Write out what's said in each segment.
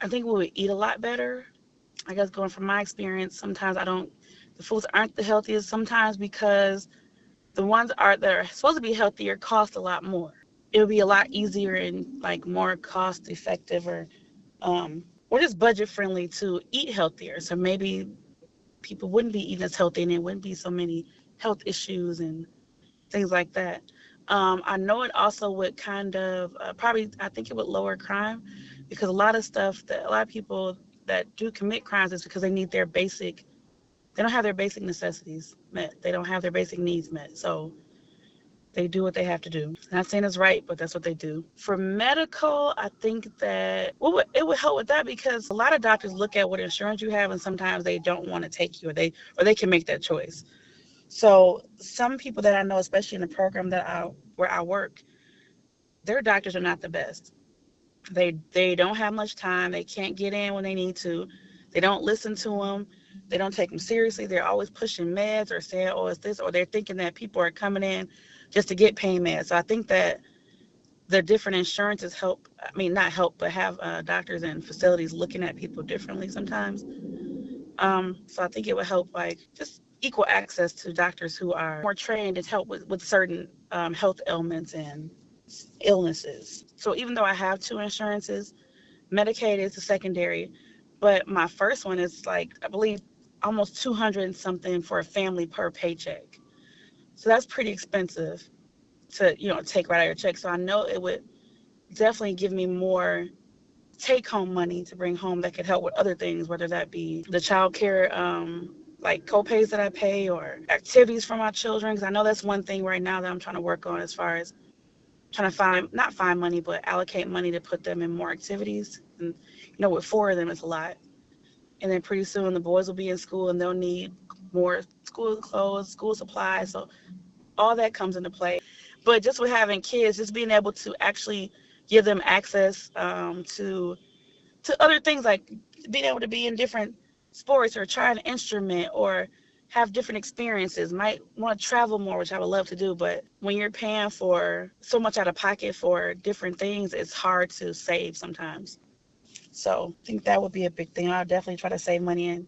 I think we would eat a lot better. I guess going from my experience, sometimes the foods aren't the healthiest sometimes because the ones are that are supposed to be healthier cost a lot more. It would be a lot easier and like more cost effective um or just budget friendly to eat healthier. So maybe people wouldn't be eating as healthy and there wouldn't be so many health issues and things like that. I know it also would kind of probably, I think it would lower crime because a lot of people that do commit crimes is because they don't have their basic necessities met. They don't have their basic needs met. So they do what they have to do. Not saying it's right, but that's what they do. For medical, I think that it would help with that because a lot of doctors look at what insurance you have and sometimes they don't want to take you or they can make that choice. So some people that I know, especially in the program where I work, their doctors are not the best. They don't have much time. They can't get in when they need to. They don't listen to them. They don't take them seriously. They're always pushing meds or saying, "Oh, it's this," or they're thinking that people are coming in just to get pain meds. So I think that the different insurances help. I mean, not help, but have doctors and facilities looking at people differently sometimes. So I think it would help, like just equal access to doctors who are more trained and help with certain health ailments and illnesses. So even though I have two insurances, Medicaid is the secondary, but my first one is like I believe almost 200 and something for a family per paycheck. So that's pretty expensive to take right out of your check. So I know it would definitely give me more take home money to bring home that could help with other things, whether that be the child care, like co-pays that I pay or activities for my children. Because I know that's one thing right now that I'm trying to work on as far as trying to not find money, but allocate money to put them in more activities. And, with four of them, it's a lot. And then pretty soon the boys will be in school and they'll need more school clothes, school supplies. So all that comes into play. But just with having kids, just being able to actually give them access to other things like being able to be in different sports or try an instrument or have different experiences. Might want to travel more, which I would love to do, but when you're paying for so much out of pocket for different things, it's hard to save sometimes. So I think that would be a big thing. I'll definitely try to save money and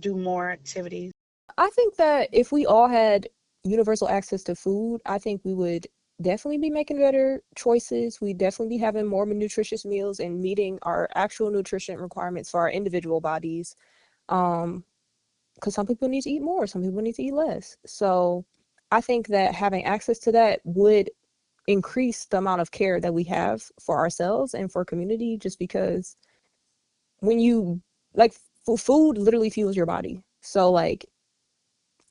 do more activities. I think that if we all had universal access to food, I think we would definitely be making better choices. We'd definitely be having more nutritious meals and meeting our actual nutrition requirements for our individual bodies. Um, because some people need to eat more, some people need to eat less. So I think that having access to that would increase the amount of care that we have for ourselves and for community, just because when you like food literally fuels your body. So like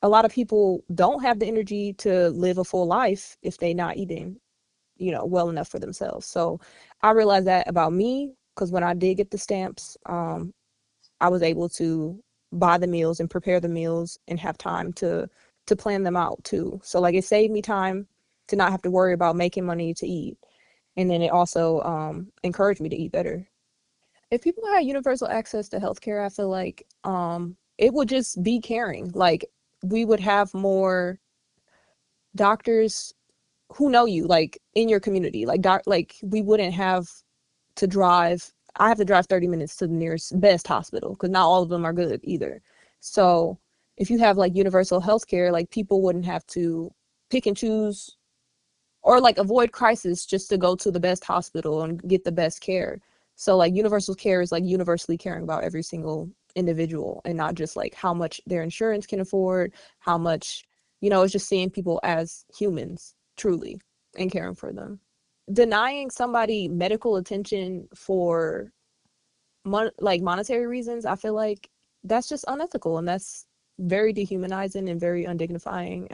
a lot of people don't have the energy to live a full life if they're not eating, well enough for themselves. So I realized that about me because when I did get the stamps, I was able to buy the meals and prepare the meals and have time to plan them out too. So like it saved me time to not have to worry about making money to eat. And then it also encouraged me to eat better. If people had universal access to healthcare, I feel like it would just be caring. Like we would have more doctors who know you, like in your community. Like we wouldn't have to drive. I have to drive 30 minutes to the nearest best hospital because not all of them are good either. So if you have like universal healthcare, like people wouldn't have to pick and choose or like avoid crisis just to go to the best hospital and get the best care. So like universal care is like universally caring about every single individual and not just like how much their insurance can afford, how much, it's just seeing people as humans truly and caring for them. Denying somebody medical attention for like monetary reasons, I feel like that's just unethical and that's very dehumanizing and very undignifying.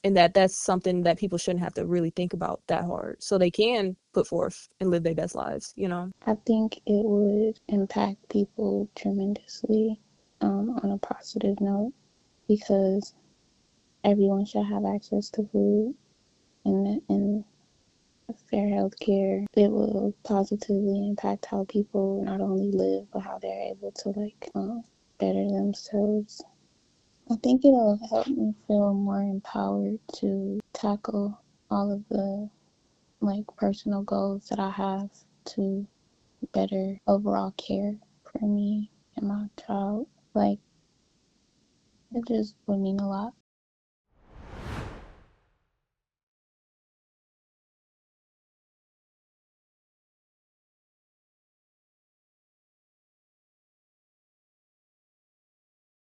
And that's something that people shouldn't have to really think about that hard so they can put forth and live their best lives. I think it would impact people tremendously on a positive note because everyone should have access to food and fair health care. It will positively impact how people not only live but how they're able to better themselves. I think it'll help me feel more empowered to tackle all of the personal goals that I have to better overall care for me and my child. Like, it just would mean a lot.